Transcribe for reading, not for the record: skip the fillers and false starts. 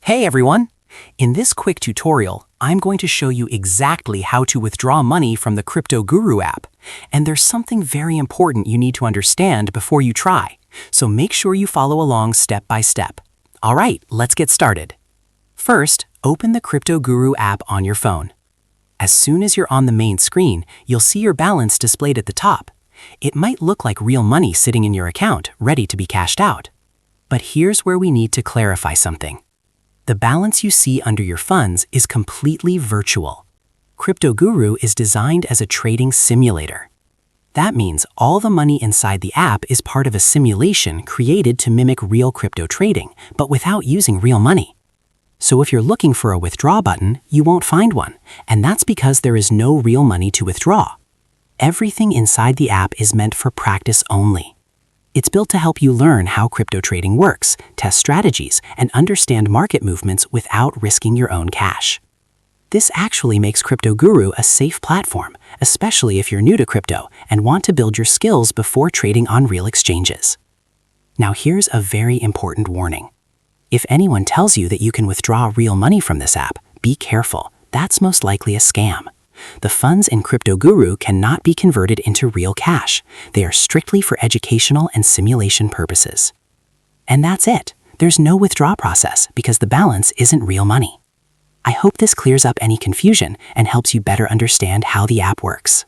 Hey everyone! In this quick tutorial, I'm going to show you exactly how to withdraw money from the Crypto Guru app. And there's something very important you need to understand before you try, so make sure you follow along step by step. Alright, let's get started. First, open the Crypto Guru app on your phone. As soon as you're on the main screen, you'll see your balance displayed at the top. It might look like real money sitting in your account, ready to be cashed out. But here's where we need to clarify something. The balance you see under your funds is completely virtual. Crypto Guru is designed as a trading simulator. That means all the money inside the app is part of a simulation created to mimic real crypto trading, but without using real money. So if you're looking for a withdraw button, you won't find one, and that's because there is no real money to withdraw. Everything inside the app is meant for practice only. It's built to help you learn how crypto trading works, test strategies, and understand market movements without risking your own cash. This actually makes Crypto Guru a safe platform, especially if you're new to crypto and want to build your skills before trading on real exchanges. Now here's a very important warning. If anyone tells you that you can withdraw real money from this app, be careful. That's most likely a scam. The funds in Crypto Guru cannot be converted into real cash. They are strictly for educational and simulation purposes. And that's it. There's no withdrawal process because the balance isn't real money. I hope this clears up any confusion and helps you better understand how the app works.